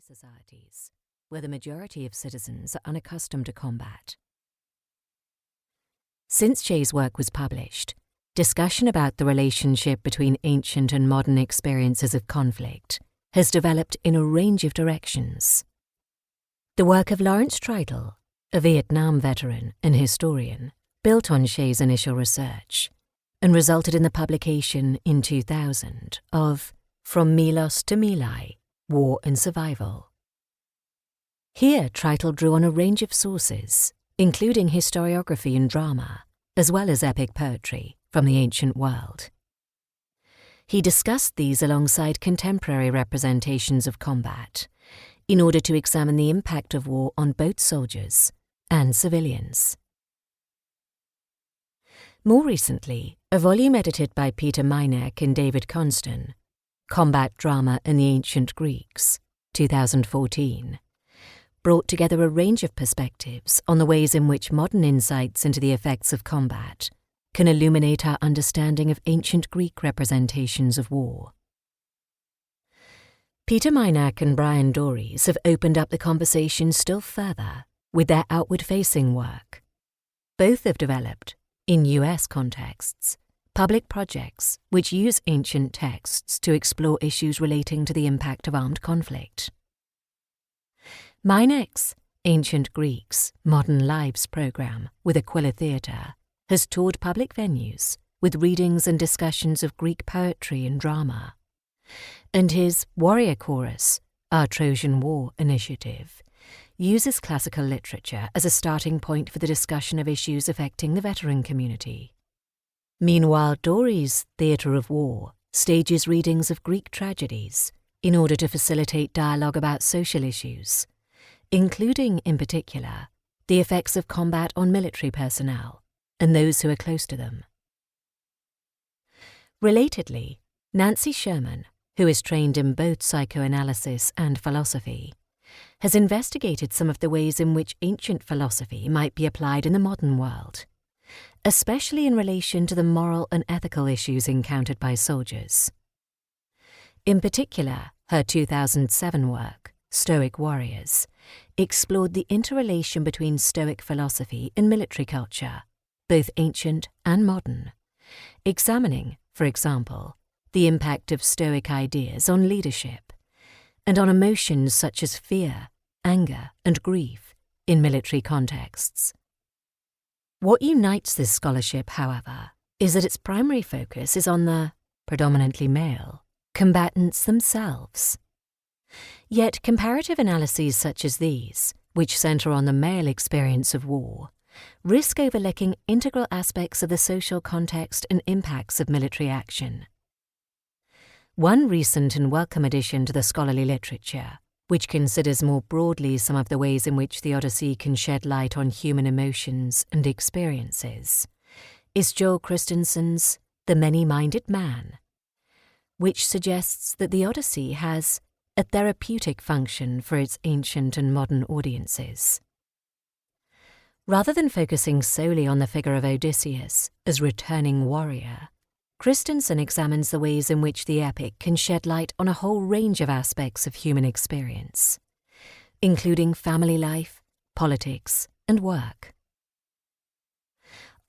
societies, where the majority of citizens are unaccustomed to combat. Since Shea's work was published, discussion about the relationship between ancient and modern experiences of conflict has developed in a range of directions. The work of Lawrence Treitel, a Vietnam veteran and historian, built on Shea's initial research and resulted in the publication in 2000 of From Melos to Mylae, War and Survival. Here, Treitel drew on a range of sources, including historiography and drama, as well as epic poetry from the ancient world. He discussed these alongside contemporary representations of combat in order to examine the impact of war on both soldiers and civilians. More recently, a volume edited by Peter Meineck and David Constan, Combat Drama in the Ancient Greeks, 2014, brought together a range of perspectives on the ways in which modern insights into the effects of combat can illuminate our understanding of ancient Greek representations of war. Peter Meineck and Brian Dorries have opened up the conversation still further with their outward-facing work. Both have developed, in US contexts, public projects which use ancient texts to explore issues relating to the impact of armed conflict. Meineck's Ancient Greeks, Modern Lives program with Aquila Theatre has toured public venues with readings and discussions of Greek poetry and drama, and his Warrior Chorus, Our Trojan War initiative, uses classical literature as a starting point for the discussion of issues affecting the veteran community. Meanwhile, Dorries' Theatre of War stages readings of Greek tragedies in order to facilitate dialogue about social issues, including, in particular, the effects of combat on military personnel and those who are close to them. Relatedly, Nancy Sherman, who is trained in both psychoanalysis and philosophy, has investigated some of the ways in which ancient philosophy might be applied in the modern world, especially in relation to the moral and ethical issues encountered by soldiers. In particular, her 2007 work, Stoic Warriors, explored the interrelation between Stoic philosophy and military culture, both ancient and modern, examining, for example, the impact of Stoic ideas on leadership and on emotions such as fear, anger, and grief in military contexts. What unites this scholarship, however, is that its primary focus is on the, predominantly male, combatants themselves. Yet comparative analyses such as these, which centre on the male experience of war, risk overlooking integral aspects of the social context and impacts of military action. One recent and welcome addition to the scholarly literature, which considers more broadly some of the ways in which the Odyssey can shed light on human emotions and experiences, is Joel Christensen's The Many-Minded Man, which suggests that the Odyssey has a therapeutic function for its ancient and modern audiences. Rather than focusing solely on the figure of Odysseus as returning warrior, Christensen examines the ways in which the epic can shed light on a whole range of aspects of human experience, including family life, politics, and work.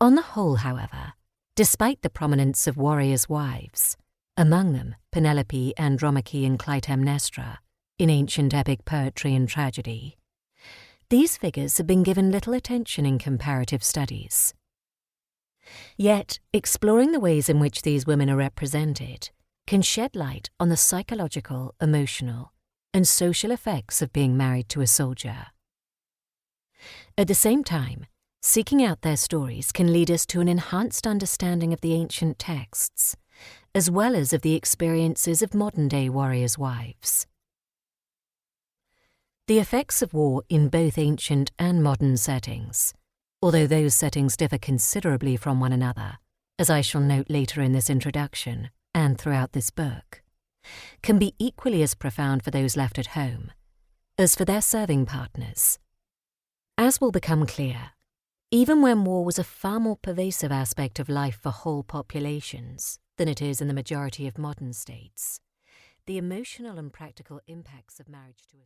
On the whole, however, despite the prominence of warriors' wives, among them Penelope, Andromache, and Clytemnestra, in ancient epic poetry and tragedy, these figures have been given little attention in comparative studies. Yet, exploring the ways in which these women are represented can shed light on the psychological, emotional, and social effects of being married to a soldier. At the same time, seeking out their stories can lead us to an enhanced understanding of the ancient texts, as well as of the experiences of modern-day warriors' wives. The effects of war in both ancient and modern settings, although those settings differ considerably from one another, as I shall note later in this introduction and throughout this book, can be equally as profound for those left at home as for their serving partners. As will become clear, even when war was a far more pervasive aspect of life for whole populations than it is in the majority of modern states, the emotional and practical impacts of marriage to a